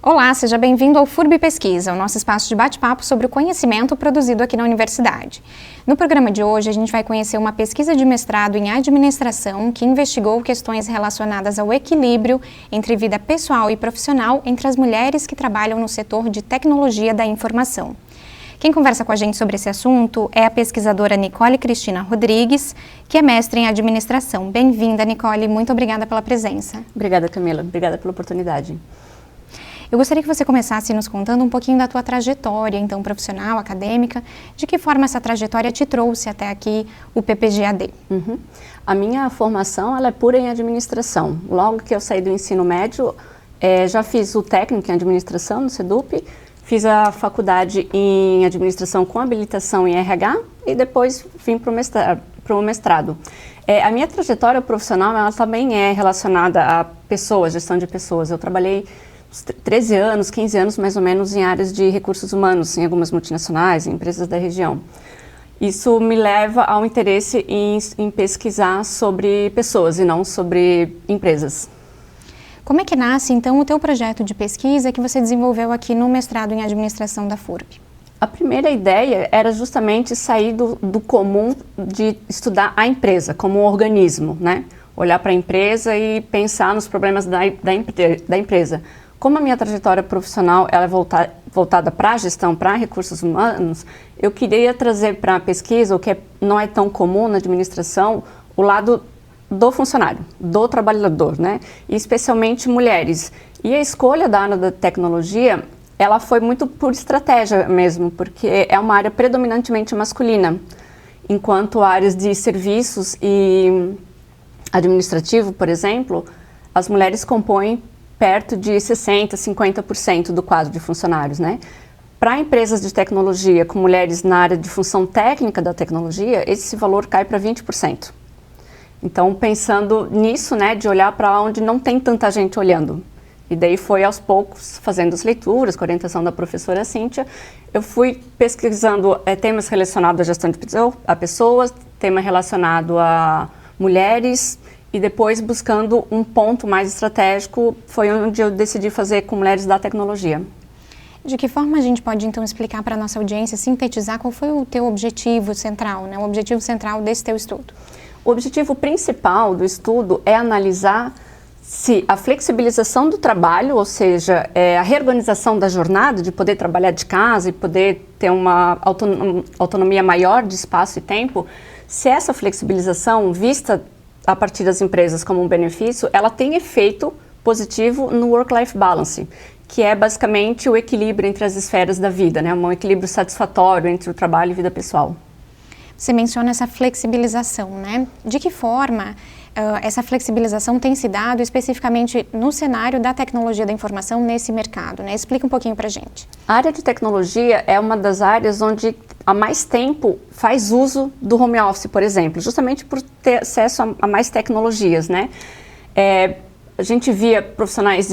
Olá, seja bem-vindo ao FURB Pesquisa, o nosso espaço de bate-papo sobre o conhecimento produzido aqui na universidade. No programa de hoje, a gente vai conhecer uma pesquisa de mestrado em administração que investigou questões relacionadas ao equilíbrio entre vida pessoal e profissional entre as mulheres que trabalham no setor de tecnologia da informação. Quem conversa com a gente sobre esse assunto é a pesquisadora Nicole Cristina Rodrigues, que é mestre em administração. Bem-vinda, Nicole, muito obrigada pela presença. Obrigada, Camila. Obrigada pela oportunidade. Eu gostaria que você começasse nos contando um pouquinho da tua trajetória, então, profissional, acadêmica, de que forma essa trajetória te trouxe até aqui o PPG-AD. A minha formação ela é pura em administração. Logo que eu saí do ensino médio, já fiz o técnico em administração no SEDUP, fiz a faculdade em administração com habilitação em RH e depois vim para o mestrado. A minha trajetória profissional ela também é relacionada a pessoas, gestão de pessoas. Eu trabalhei 13 anos, 15 anos mais ou menos em áreas de recursos humanos, em algumas multinacionais, em empresas da região. Isso me leva ao interesse em pesquisar sobre pessoas e não sobre empresas. Como é que nasce, então, o teu projeto de pesquisa que você desenvolveu aqui no mestrado em administração da FURB? A primeira ideia era justamente sair do comum de estudar a empresa como um organismo, né? Olhar para a empresa e pensar nos problemas da empresa. Como a minha trajetória profissional ela é voltada para a gestão, para recursos humanos, eu queria trazer para a pesquisa, o que não é tão comum na administração, o lado do funcionário, do trabalhador, né? E especialmente mulheres. E a escolha da área da tecnologia, ela foi muito por estratégia mesmo, porque é uma área predominantemente masculina, enquanto áreas de serviços e administrativo, por exemplo, as mulheres compõem perto de 60%, 50% do quadro de funcionários, né? Para empresas de tecnologia com mulheres na área de função técnica da tecnologia, esse valor cai para 20%. Então, pensando nisso, né, de olhar para onde não tem tanta gente olhando. E daí foi aos poucos, fazendo as leituras, com a orientação da professora Cíntia, eu fui pesquisando temas relacionados à gestão de pessoas, tema relacionado a mulheres, e depois, buscando um ponto mais estratégico, foi onde eu decidi fazer com mulheres da tecnologia. De que forma a gente pode, então, explicar para a nossa audiência, sintetizar qual foi o teu objetivo central, né? O objetivo central desse teu estudo? O objetivo principal do estudo é analisar se a flexibilização do trabalho, ou seja, a reorganização da jornada, de poder trabalhar de casa e poder ter uma autonomia maior de espaço e tempo, se essa flexibilização, vista a partir das empresas como um benefício, ela tem efeito positivo no work-life balance, que é basicamente o equilíbrio entre as esferas da vida, né? Um equilíbrio satisfatório entre o trabalho e vida pessoal. Você menciona essa flexibilização, né? De que forma essa flexibilização tem se dado especificamente no cenário da tecnologia da informação nesse mercado, né? Explica um pouquinho pra gente. A área de tecnologia é uma das áreas onde há mais tempo faz uso do home office, por exemplo, justamente por ter acesso a mais tecnologias, né? A gente via profissionais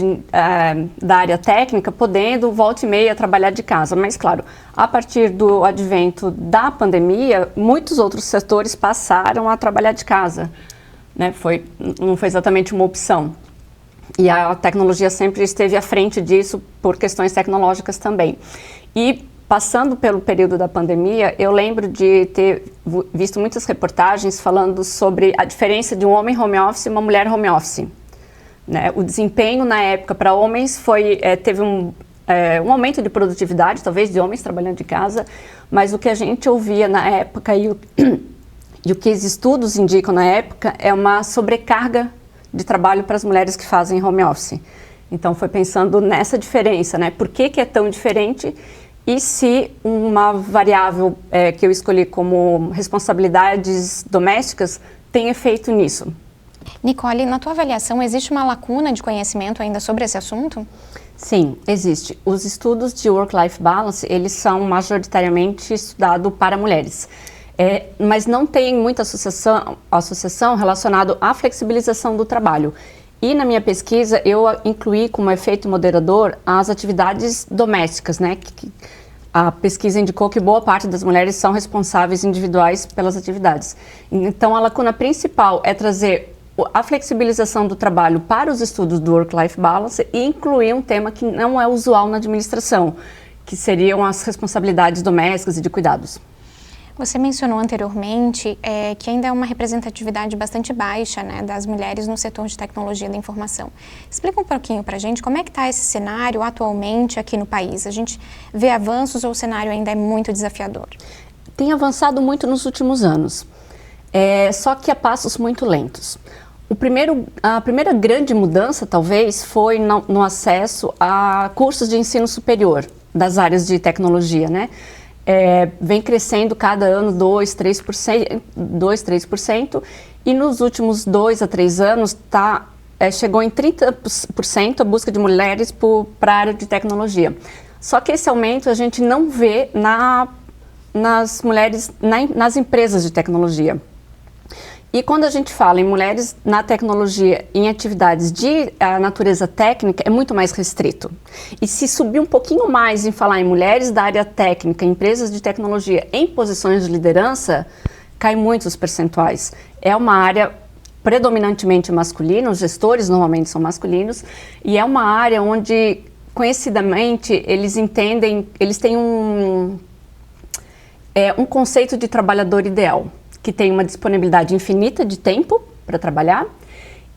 da área técnica podendo, volta e meia, trabalhar de casa, mas claro, a partir do advento da pandemia, muitos outros setores passaram a trabalhar de casa, né? Não foi exatamente uma opção. E a tecnologia sempre esteve à frente disso por questões tecnológicas também. E passando pelo período da pandemia, eu lembro de ter visto muitas reportagens falando sobre a diferença de um homem home office e uma mulher home office. Né? O desempenho na época para homens teve um aumento de produtividade, talvez de homens trabalhando de casa, mas o que a gente ouvia na época e o que os estudos indicam na época é uma sobrecarga de trabalho para as mulheres que fazem home office. Então foi pensando nessa diferença, né? Por que é tão diferente? E se uma variável que eu escolhi como responsabilidades domésticas tem efeito nisso? Nicole, na tua avaliação, existe uma lacuna de conhecimento ainda sobre esse assunto? Sim, existe. Os estudos de work-life balance, eles são majoritariamente estudados para mulheres. Mas não tem muita associação relacionada à flexibilização do trabalho. E na minha pesquisa, eu incluí como efeito moderador as atividades domésticas, né? A pesquisa indicou que boa parte das mulheres são responsáveis individuais pelas atividades. Então, a lacuna principal é trazer a flexibilização do trabalho para os estudos do Work-Life Balance e incluir um tema que não é usual na administração, que seriam as responsabilidades domésticas e de cuidados. Você mencionou anteriormente que ainda é uma representatividade bastante baixa, né, das mulheres no setor de tecnologia da informação. Explica um pouquinho para a gente como é que está esse cenário atualmente aqui no país. A gente vê avanços ou o cenário ainda é muito desafiador? Tem avançado muito nos últimos anos, só que a passos muito lentos. A primeira grande mudança, talvez, foi no acesso a cursos de ensino superior das áreas de tecnologia, né? Vem crescendo cada ano 2-3%, e nos últimos 2 a 3 anos chegou em 30% a busca de mulheres para a área de tecnologia. Só que esse aumento a gente não vê nas mulheres nas empresas de tecnologia. E quando a gente fala em mulheres na tecnologia, em atividades de natureza técnica, é muito mais restrito. E se subir um pouquinho mais em falar em mulheres da área técnica, empresas de tecnologia em posições de liderança, cai muito os percentuais. É uma área predominantemente masculina, os gestores normalmente são masculinos, e é uma área onde, conhecidamente, eles têm um conceito de trabalhador ideal, que tem uma disponibilidade infinita de tempo para trabalhar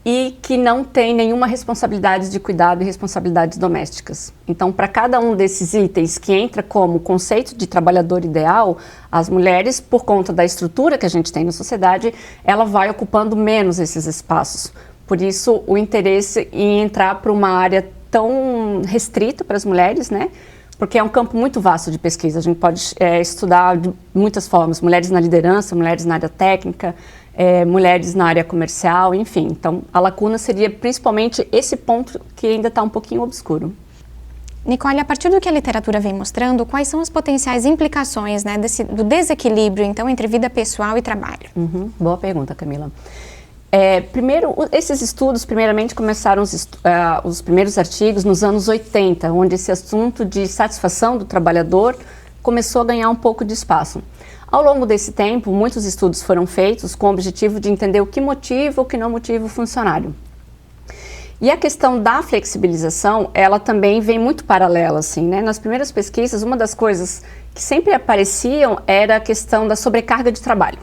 e que não tem nenhuma responsabilidade de cuidado e responsabilidades domésticas. Então, para cada um desses itens que entra como conceito de trabalhador ideal, as mulheres, por conta da estrutura que a gente tem na sociedade, ela vai ocupando menos esses espaços. Por isso, o interesse em entrar para uma área tão restrita para as mulheres, né? Porque é um campo muito vasto de pesquisa. A gente pode estudar de muitas formas, mulheres na liderança, mulheres na área técnica, mulheres na área comercial, enfim. Então, a lacuna seria principalmente esse ponto que ainda está um pouquinho obscuro. Nicole, a partir do que a literatura vem mostrando, quais são as potenciais implicações, né, do desequilíbrio, então, entre vida pessoal e trabalho? Boa pergunta, Camila. Primeiro, esses estudos, primeiramente, começaram os primeiros artigos nos anos 80, onde esse assunto de satisfação do trabalhador começou a ganhar um pouco de espaço. Ao longo desse tempo, muitos estudos foram feitos com o objetivo de entender o que motiva ou o que não motiva o funcionário. E a questão da flexibilização, ela também vem muito paralela, assim, né? Nas primeiras pesquisas, uma das coisas que sempre apareciam era a questão da sobrecarga de trabalho,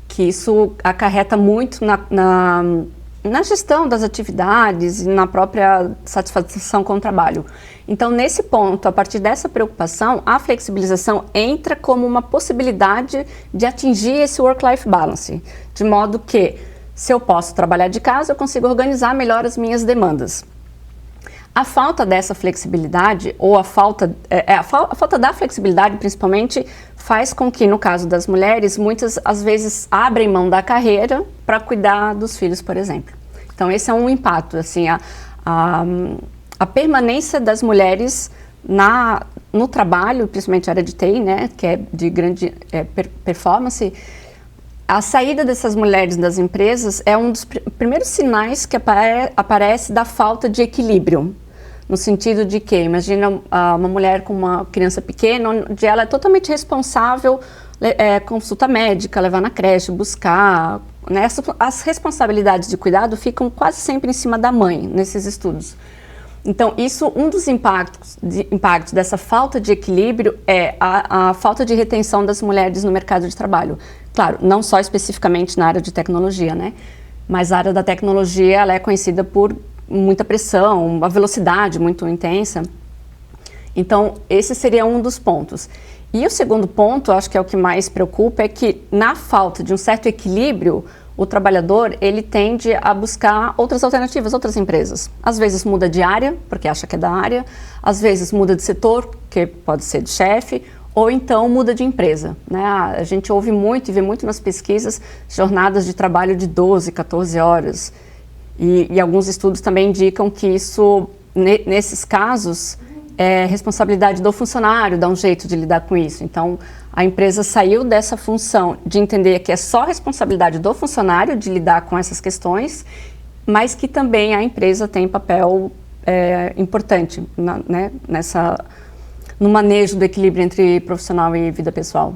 que isso acarreta muito na gestão das atividades e na própria satisfação com o trabalho. Então, nesse ponto, a partir dessa preocupação, a flexibilização entra como uma possibilidade de atingir esse work-life balance, de modo que, se eu posso trabalhar de casa, eu consigo organizar melhor as minhas demandas. A falta dessa flexibilidade, ou a falta da flexibilidade, principalmente, faz com que, no caso das mulheres, muitas, às vezes, abrem mão da carreira para cuidar dos filhos, por exemplo. Então, esse é um impacto, assim, a permanência das mulheres no trabalho, principalmente a área de TI, né, que é de grande performance. A saída dessas mulheres das empresas é um dos primeiros sinais que aparece da falta de equilíbrio. No sentido de que, imagina uma mulher com uma criança pequena, onde ela é totalmente responsável, consulta médica, levar na creche, buscar, né? As responsabilidades de cuidado ficam quase sempre em cima da mãe, nesses estudos. Então, um dos impactos dessa falta de equilíbrio é a falta de retenção das mulheres no mercado de trabalho. Claro, não só especificamente na área de tecnologia, né? Mas a área da tecnologia, ela é conhecida por muita pressão, uma velocidade muito intensa. Então, esse seria um dos pontos. E o segundo ponto, acho que é o que mais preocupa, é que na falta de um certo equilíbrio, o trabalhador, ele tende a buscar outras alternativas, outras empresas. Às vezes muda de área, porque acha que é da área, às vezes muda de setor, que pode ser de chefe, ou então muda de empresa, né? A gente ouve muito e vê muito nas pesquisas jornadas de trabalho de 12, 14 horas. E alguns estudos também indicam que isso, nesses casos, é responsabilidade do funcionário, dar um jeito de lidar com isso. Então, a empresa saiu dessa função de entender que é só responsabilidade do funcionário de lidar com essas questões, mas que também a empresa tem papel importante né, no manejo do equilíbrio entre profissional e vida pessoal.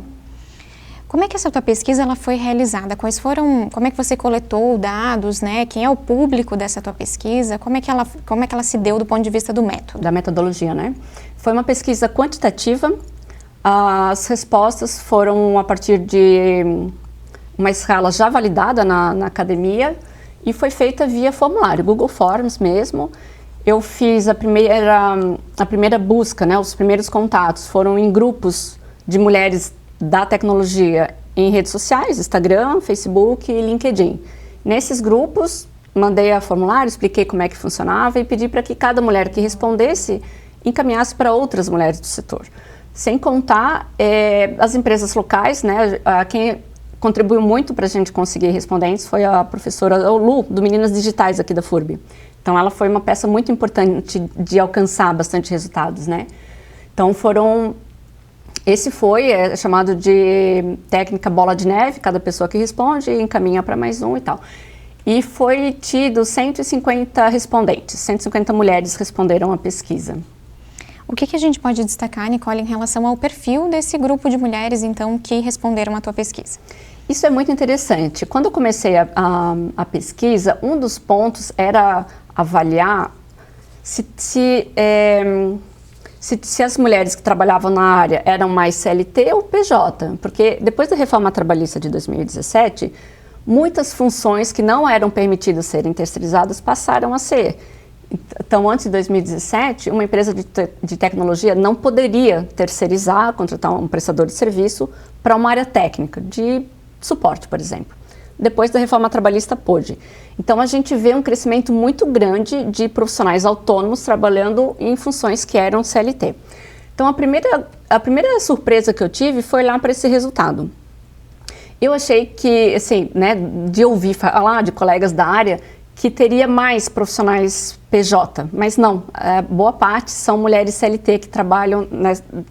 Como é que essa tua pesquisa ela foi realizada? Como é que você coletou dados, né? Quem é o público dessa tua pesquisa? Como é que ela se deu do ponto de vista do método? Da metodologia, né? Foi uma pesquisa quantitativa. As respostas foram a partir de uma escala já validada na academia e foi feita via formulário, Google Forms mesmo. Eu fiz a primeira busca, né? Os primeiros contatos foram em grupos de mulheres da tecnologia em redes sociais, Instagram, Facebook e LinkedIn. Nesses grupos, mandei a formulário, expliquei como é que funcionava e pedi para que cada mulher que respondesse encaminhasse para outras mulheres do setor. Sem contar as empresas locais, né? Quem contribuiu muito para a gente conseguir respondentes foi a professora Lu, do Meninas Digitais aqui da FURB. Então, ela foi uma peça muito importante de alcançar bastante resultados, né? Então, esse foi chamado de técnica bola de neve, cada pessoa que responde encaminha para mais um e tal. E foi tido 150 respondentes, 150 mulheres responderam a pesquisa. O que a gente pode destacar, Nicole, em relação ao perfil desse grupo de mulheres, então, que responderam à tua pesquisa? Isso é muito interessante. Quando eu comecei a pesquisa, um dos pontos era avaliar se as mulheres que trabalhavam na área eram mais CLT ou PJ, porque depois da reforma trabalhista de 2017, muitas funções que não eram permitidas serem terceirizadas passaram a ser. Então, antes de 2017, uma empresa de tecnologia não poderia terceirizar, contratar um prestador de serviço para uma área técnica, de suporte, por exemplo. Depois da reforma trabalhista, pôde. Então, a gente vê um crescimento muito grande de profissionais autônomos trabalhando em funções que eram CLT. Então, a primeira surpresa que eu tive foi lá para esse resultado. Eu achei que, assim, né, de ouvir falar de colegas da área, que teria mais profissionais PJ, mas não, boa parte são mulheres CLT que trabalham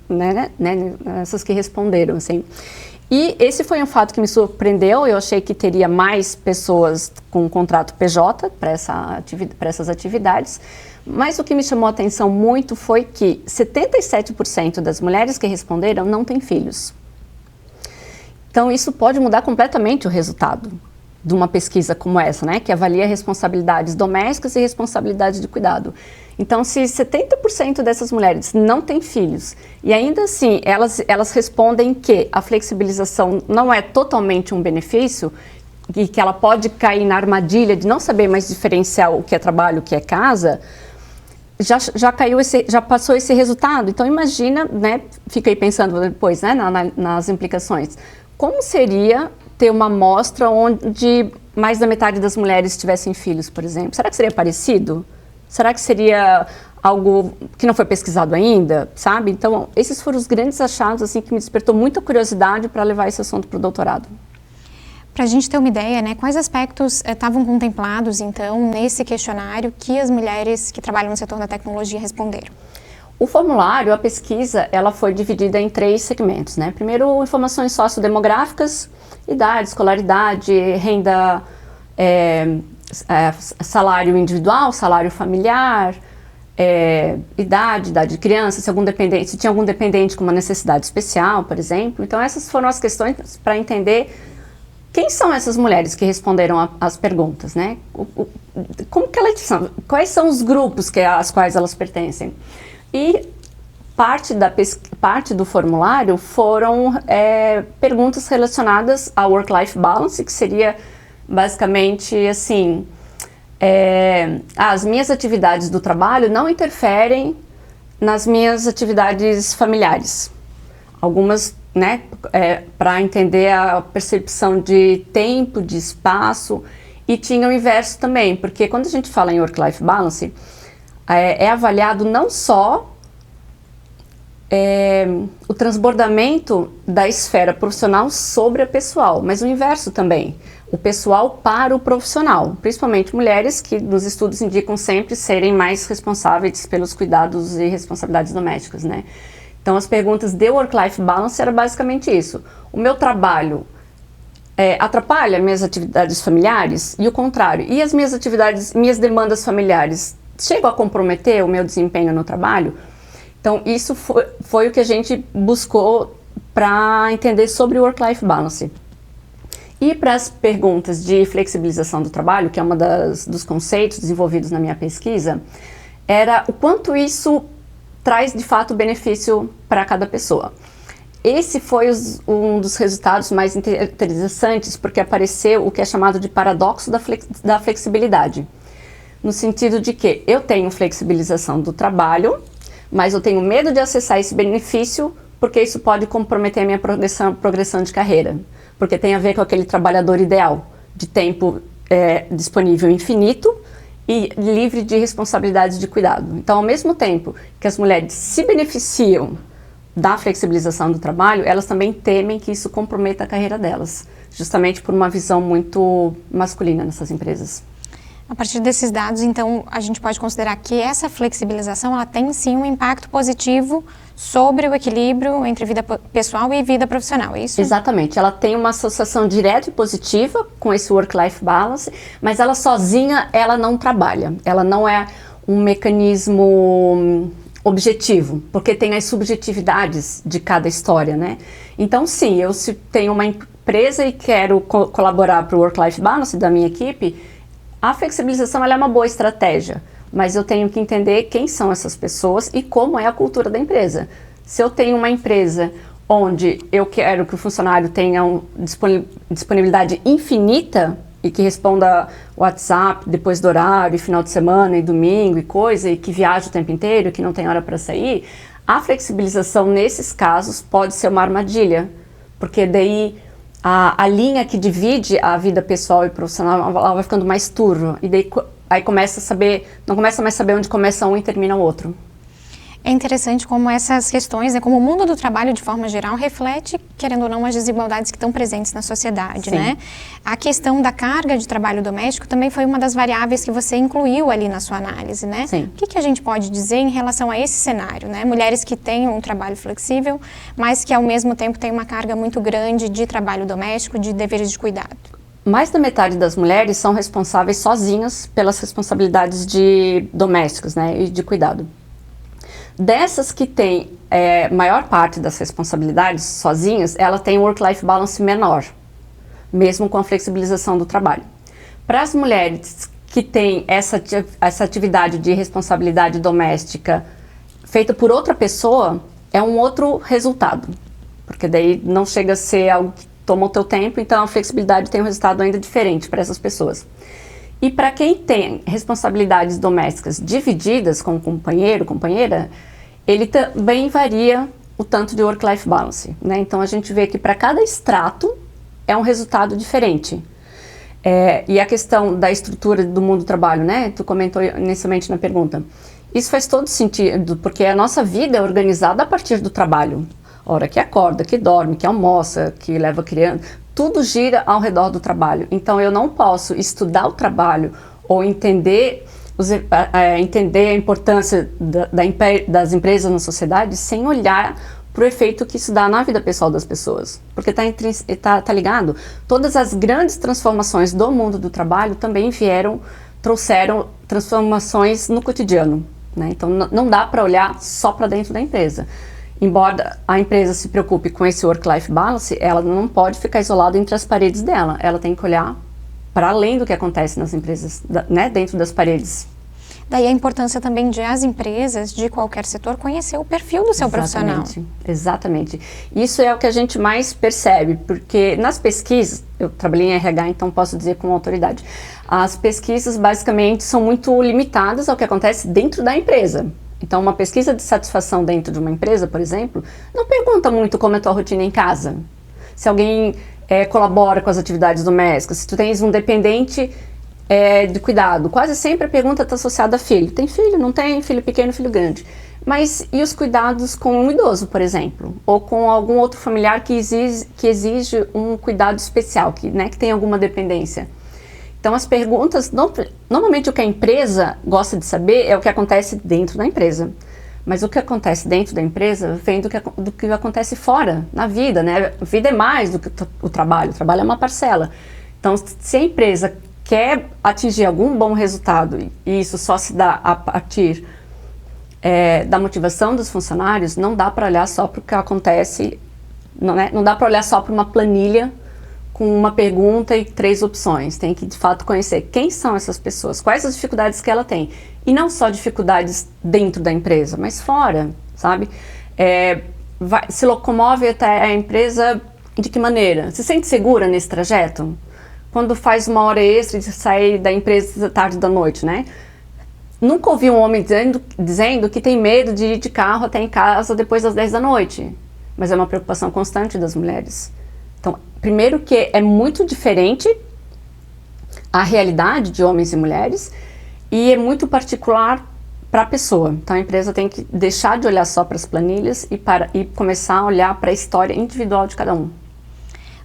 nessas que responderam, assim. E esse foi um fato que me surpreendeu, eu achei que teria mais pessoas com contrato PJ para essas atividades, mas o que me chamou a atenção muito foi que 77% das mulheres que responderam não têm filhos. Então isso pode mudar completamente o resultado de uma pesquisa como essa, né, que avalia responsabilidades domésticas e responsabilidade de cuidado. Então, se 70% dessas mulheres não têm filhos e ainda assim elas respondem que a flexibilização não é totalmente um benefício e que ela pode cair na armadilha de não saber mais diferenciar o que é trabalho, o que é casa, já passou esse resultado. Então, imagina, né, fiquei pensando depois, né, nas implicações. Como seria ter uma amostra onde mais da metade das mulheres tivessem filhos, por exemplo? Será que seria parecido? Será que seria algo que não foi pesquisado ainda, sabe? Então, esses foram os grandes achados, assim, que me despertou muita curiosidade para levar esse assunto para o doutorado. Para a gente ter uma ideia, né, quais aspectos estavam contemplados, então, nesse questionário que as mulheres que trabalham no setor da tecnologia responderam? O formulário, a pesquisa, ela foi dividida em 3 segmentos, né? Primeiro, informações sociodemográficas, idade, escolaridade, renda, salário individual, salário familiar, idade de criança, se tinha algum dependente com uma necessidade especial, por exemplo. Então, essas foram as questões para entender quem são essas mulheres que responderam às perguntas, né? Como que elas são? Quais são os grupos aos quais elas pertencem? E parte do formulário foram perguntas relacionadas ao work-life balance, que seria basicamente assim, as minhas atividades do trabalho não interferem nas minhas atividades familiares. Algumas, né, para entender a percepção de tempo, de espaço, e tinha o inverso também, porque quando a gente fala em work-life balance, é avaliado não só o transbordamento da esfera profissional sobre a pessoal, mas o inverso também, o pessoal para o profissional, principalmente mulheres que nos estudos indicam sempre serem mais responsáveis pelos cuidados e responsabilidades domésticas, né? Então as perguntas de work-life balance era basicamente isso. O meu trabalho atrapalha minhas atividades familiares e o contrário. E as minhas demandas familiares chegam a comprometer o meu desempenho no trabalho? Então, isso foi o que a gente buscou para entender sobre o work-life balance. E para as perguntas de flexibilização do trabalho, que é uma dos conceitos desenvolvidos na minha pesquisa, era o quanto isso traz de fato benefício para cada pessoa. Esse foi um dos resultados mais interessantes, porque apareceu o que é chamado de paradoxo da flexibilidade. No sentido de que eu tenho flexibilização do trabalho, mas eu tenho medo de acessar esse benefício, porque isso pode comprometer a minha progressão de carreira. Porque tem a ver com aquele trabalhador ideal, de tempo disponível infinito e livre de responsabilidades de cuidado. Então, ao mesmo tempo que as mulheres se beneficiam da flexibilização do trabalho, elas também temem que isso comprometa a carreira delas, justamente por uma visão muito masculina nessas empresas. A partir desses dados, então, a gente pode considerar que essa flexibilização, ela tem sim um impacto positivo sobre o equilíbrio entre vida pessoal e vida profissional, é isso? Exatamente, ela tem uma associação direta e positiva com esse work-life balance, mas ela sozinha, ela não trabalha, ela não é um mecanismo objetivo, porque tem as subjetividades de cada história, né? Então, sim, eu se tenho uma empresa e quero colaborar para o work-life balance da minha equipe, a flexibilização ela é uma boa estratégia, mas eu tenho que entender quem são essas pessoas e como é a cultura da empresa. Se eu tenho uma empresa onde eu quero que o funcionário tenha disponibilidade infinita e que responda WhatsApp depois do horário, final de semana e domingo e coisa, e que viaja o tempo inteiro, que não tem hora para sair, a flexibilização nesses casos pode ser uma armadilha, porque daí a linha que divide a vida pessoal e profissional ela vai ficando mais turva, e daí aí não começa mais a saber onde começa um e termina o outro. É interessante como essas questões, como o mundo do trabalho de forma geral reflete, querendo ou não, as desigualdades que estão presentes na sociedade, Sim. né? A questão da carga de trabalho doméstico também foi uma das variáveis que você incluiu ali na sua análise, né? Sim. O que a gente pode dizer em relação a esse cenário, né? Mulheres que têm um trabalho flexível, mas que ao mesmo tempo têm uma carga muito grande de trabalho doméstico, de deveres de cuidado. Mais da metade das mulheres são responsáveis sozinhas pelas responsabilidades domésticas, né, e de cuidado. Dessas que têm maior parte das responsabilidades sozinhas, ela tem um work-life balance menor, mesmo com a flexibilização do trabalho. Para as mulheres que têm essa atividade de responsabilidade doméstica feita por outra pessoa, é um outro resultado, porque daí não chega a ser algo que toma o teu tempo, então a flexibilidade tem um resultado ainda diferente para essas pessoas. E para quem tem responsabilidades domésticas divididas com o companheiro, companheira, ele também varia o tanto de work-life balance, né? Então a gente vê que para cada extrato é um resultado diferente. E a questão da estrutura do mundo do trabalho, né? Tu comentou inicialmente na pergunta. Isso faz todo sentido, porque a nossa vida é organizada a partir do trabalho. A hora que acorda, que dorme, que almoça, que leva criança, tudo gira ao redor do trabalho. Então eu não posso estudar o trabalho ou entender a importância das empresas na sociedade sem olhar para o efeito que isso dá na vida pessoal das pessoas. Porque tá ligado? Todas as grandes transformações do mundo do trabalho também trouxeram transformações no cotidiano, né? Então não dá para olhar só para dentro da empresa. Embora a empresa se preocupe com esse work-life balance, ela não pode ficar isolada entre as paredes dela. Ela tem que olhar para além do que acontece nas empresas, né, dentro das paredes. Daí a importância também de as empresas, de qualquer setor, conhecer o perfil do seu profissional. Exatamente. Isso é o que a gente mais percebe, porque nas pesquisas, eu trabalhei em RH, então posso dizer com autoridade, as pesquisas basicamente são muito limitadas ao que acontece dentro da empresa. Então, uma pesquisa de satisfação dentro de uma empresa, por exemplo, não pergunta muito como é a tua rotina em casa. Se alguém colabora com as atividades domésticas, se tu tens um dependente de cuidado. Quase sempre a pergunta está associada a filho. Tem filho? Não tem? Filho pequeno, filho grande. Mas e os cuidados com um idoso, por exemplo? Ou com algum outro familiar que exige um cuidado especial, que tem alguma dependência? Então, as perguntas, normalmente o que a empresa gosta de saber é o que acontece dentro da empresa. Mas o que acontece dentro da empresa vem do que acontece fora, na vida, né? A vida é mais do que o trabalho é uma parcela. Então, se a empresa quer atingir algum bom resultado, e isso só se dá a partir da motivação dos funcionários, não dá para olhar só para o que acontece não, né? Não dá para olhar só para uma planilha com uma pergunta e 3 opções. Tem que, de fato, conhecer quem são essas pessoas, quais as dificuldades que ela tem. E não só dificuldades dentro da empresa, mas fora, sabe? Se locomove até a empresa de que maneira? Se sente segura nesse trajeto? Quando faz uma hora extra de sair da empresa tarde da noite, né? Nunca ouvi um homem dizendo que tem medo de ir de carro até em casa depois das 10 da noite. Mas é uma preocupação constante das mulheres. Então, primeiro que é muito diferente a realidade de homens e mulheres e é muito particular para a pessoa. Então, a empresa tem que deixar de olhar só para as planilhas e começar a olhar para a história individual de cada um.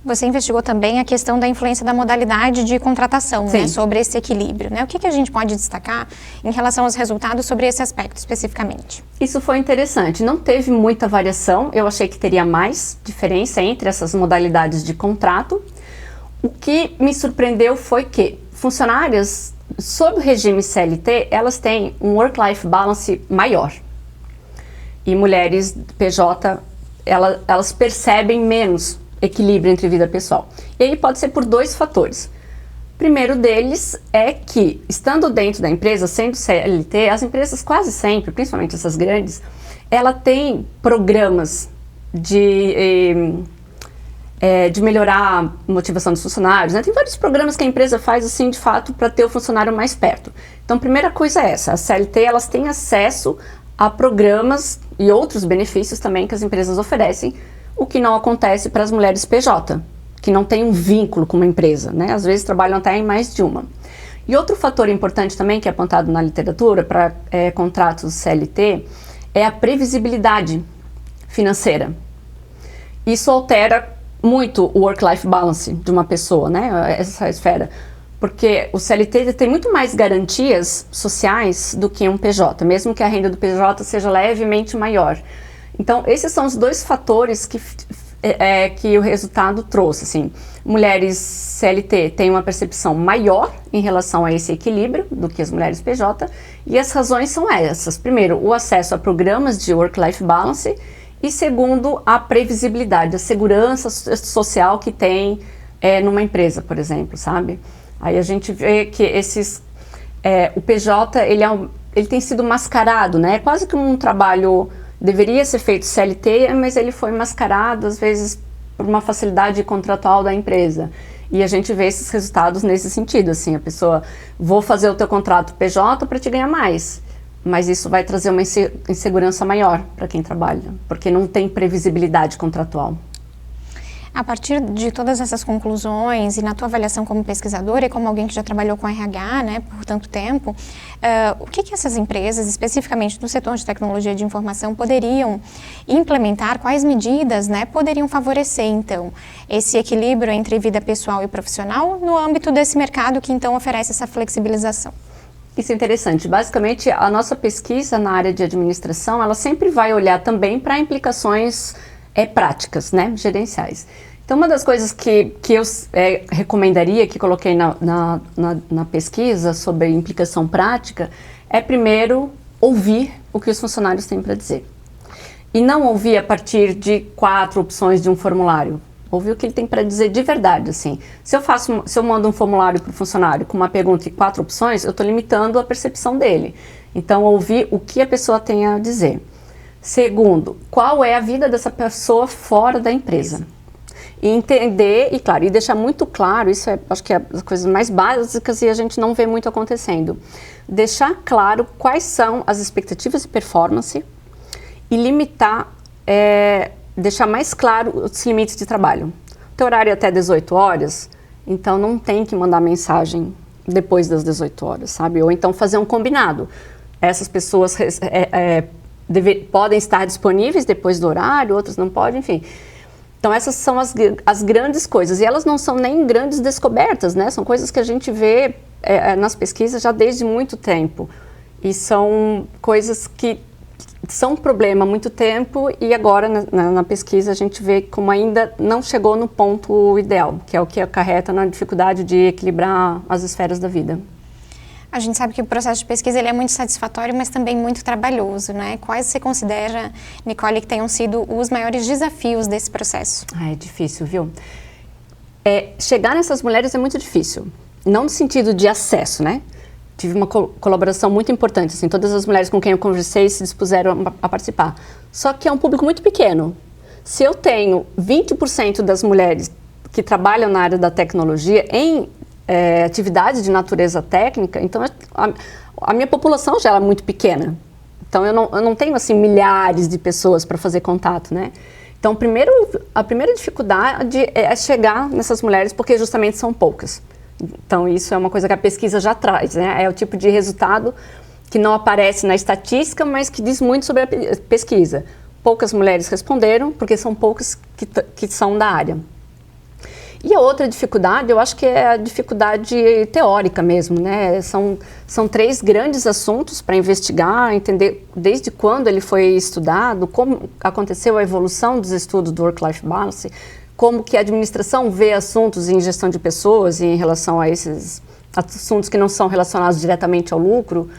Você investigou também a questão da influência da modalidade de contratação, né, sobre esse equilíbrio, né? O que a gente pode destacar em relação aos resultados sobre esse aspecto especificamente? Isso foi interessante. Não teve muita variação. Eu achei que teria mais diferença entre essas modalidades de contrato. O que me surpreendeu foi que funcionárias sob o regime CLT, elas têm um work-life balance maior. E mulheres PJ, elas percebem menos equilíbrio entre vida pessoal. E aí pode ser por 2 fatores. O primeiro deles é que, estando dentro da empresa, sendo CLT, as empresas quase sempre, principalmente essas grandes, ela tem programas de melhorar a motivação dos funcionários, né? Tem vários programas que a empresa faz, assim, de fato, para ter o funcionário mais perto. Então, a primeira coisa é essa, a CLT, elas têm acesso a programas e outros benefícios também que as empresas oferecem, o que não acontece para as mulheres PJ, que não têm um vínculo com uma empresa, né? Às vezes trabalham até em mais de uma. E outro fator importante também, que é apontado na literatura para contratos CLT, é a previsibilidade financeira. Isso altera muito o work-life balance de uma pessoa, né? Essa esfera. Porque o CLT tem muito mais garantias sociais do que um PJ, mesmo que a renda do PJ seja levemente maior. Então, esses são os 2 fatores que o resultado trouxe. Assim. Mulheres CLT têm uma percepção maior em relação a esse equilíbrio do que as mulheres PJ, e as razões são essas. Primeiro, o acesso a programas de work-life balance, e segundo, a previsibilidade, a segurança social que tem numa empresa, por exemplo, sabe? Aí a gente vê que o PJ, ele tem sido mascarado, né? Quase que um trabalho deveria ser feito CLT, mas ele foi mascarado, às vezes, por uma facilidade contratual da empresa. E a gente vê esses resultados nesse sentido, assim, a pessoa, vou fazer o teu contrato PJ para te ganhar mais, mas isso vai trazer uma insegurança maior para quem trabalha, porque não tem previsibilidade contratual. A partir de todas essas conclusões e na tua avaliação como pesquisadora e como alguém que já trabalhou com RH, né, por tanto tempo, o que essas empresas, especificamente no setor de tecnologia de informação, poderiam implementar, quais medidas, né, poderiam favorecer, então, esse equilíbrio entre vida pessoal e profissional no âmbito desse mercado que, então, oferece essa flexibilização? Isso é interessante. Basicamente, a nossa pesquisa na área de administração, ela sempre vai olhar também para implicações práticas, né, gerenciais. Então, uma das coisas que eu recomendaria, que coloquei na pesquisa sobre implicação prática, é primeiro ouvir o que os funcionários têm para dizer. E não ouvir a partir de 4 opções de um formulário. Ouvir o que ele tem para dizer de verdade, assim. Se eu mando um formulário para o funcionário com uma pergunta e 4 opções, eu estou limitando a percepção dele. Então, ouvir o que a pessoa tem a dizer. Segundo, qual é a vida dessa pessoa fora da empresa? E entender, e claro, e deixar muito claro, isso acho que é as coisas mais básicas e a gente não vê muito acontecendo. Deixar claro quais são as expectativas de performance e limitar, deixar mais claro os limites de trabalho. O teu horário é até 18 horas, então não tem que mandar mensagem depois das 18 horas, sabe? Ou então fazer um combinado. Essas pessoas podem estar disponíveis depois do horário, outras não podem, enfim. Então essas são as grandes coisas, e elas não são nem grandes descobertas, né? São coisas que a gente vê nas pesquisas já desde muito tempo, e são coisas que são um problema há muito tempo, e agora na pesquisa a gente vê como ainda não chegou no ponto ideal, que é o que acarreta na dificuldade de equilibrar as esferas da vida. A gente sabe que o processo de pesquisa ele é muito satisfatório, mas também muito trabalhoso, né? Quais você considera, Nicole, que tenham sido os maiores desafios desse processo? É difícil, viu? Chegar nessas mulheres é muito difícil. Não no sentido de acesso, né? Tive uma colaboração muito importante, assim, todas as mulheres com quem eu conversei se dispuseram a participar. Só que é um público muito pequeno. Se eu tenho 20% das mulheres que trabalham na área da tecnologia em atividades de natureza técnica, então a minha população já é muito pequena. Então eu não tenho assim milhares de pessoas para fazer contato, né? Então a primeira dificuldade é chegar nessas mulheres porque justamente são poucas. Então isso é uma coisa que a pesquisa já traz, né? É o tipo de resultado que não aparece na estatística, mas que diz muito sobre a pesquisa. Poucas mulheres responderam porque são poucas que são da área. E a outra dificuldade, eu acho que é a dificuldade teórica mesmo, né? São 3 grandes assuntos para investigar, entender desde quando ele foi estudado, como aconteceu a evolução dos estudos do Work-Life Balance, como que a administração vê assuntos em gestão de pessoas em relação a esses assuntos que não são relacionados diretamente ao lucro.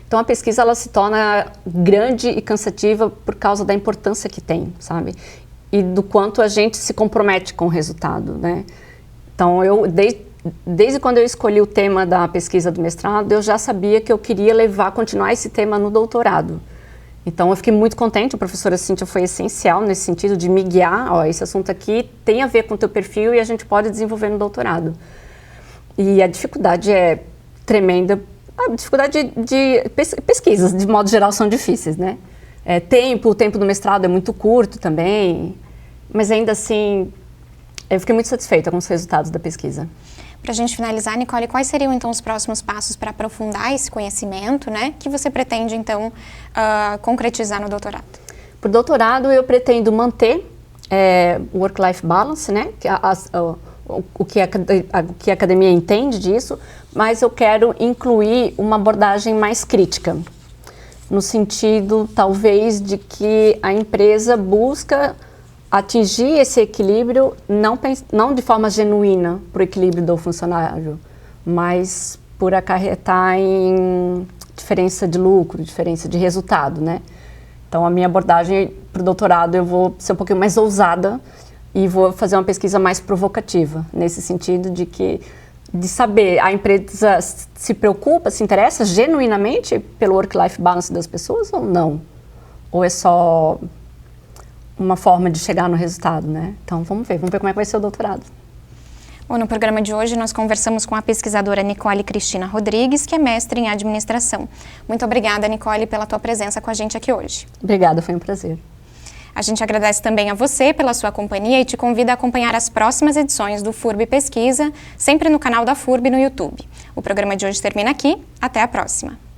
Então a pesquisa ela se torna grande e cansativa por causa da importância que tem, sabe? E do quanto a gente se compromete com o resultado, né? Então, desde quando eu escolhi o tema da pesquisa do mestrado, eu já sabia que eu queria continuar esse tema no doutorado. Então, eu fiquei muito contente, a professora Cíntia foi essencial nesse sentido de me guiar, ó, esse assunto aqui tem a ver com o teu perfil e a gente pode desenvolver no doutorado. E a dificuldade é tremenda, a dificuldade de pesquisas, de modo geral, são difíceis, né? O tempo do mestrado é muito curto também, mas ainda assim, eu fiquei muito satisfeita com os resultados da pesquisa. Para a gente finalizar, Nicole, quais seriam então os próximos passos para aprofundar esse conhecimento, né, que você pretende então concretizar no doutorado? Para o doutorado, eu pretendo manter o Work-Life Balance, né, o que a academia entende disso, mas eu quero incluir uma abordagem mais crítica, no sentido, talvez, de que a empresa busca atingir esse equilíbrio não de forma genuína para o equilíbrio do funcionário, mas por acarretar em diferença de lucro, diferença de resultado, né? Então, a minha abordagem para o doutorado, eu vou ser um pouquinho mais ousada e vou fazer uma pesquisa mais provocativa, nesse sentido de saber, a empresa se preocupa, se interessa genuinamente pelo work-life balance das pessoas ou não? Ou é só uma forma de chegar no resultado, né? Então, vamos ver como é que vai ser o doutorado. Bom, no programa de hoje nós conversamos com a pesquisadora Nicole Cristina Rodrigues, que é mestre em administração. Muito obrigada, Nicole, pela tua presença com a gente aqui hoje. Obrigada, foi um prazer. A gente agradece também a você pela sua companhia e te convida a acompanhar as próximas edições do FURB Pesquisa, sempre no canal da FURB no YouTube. O programa de hoje termina aqui. Até a próxima!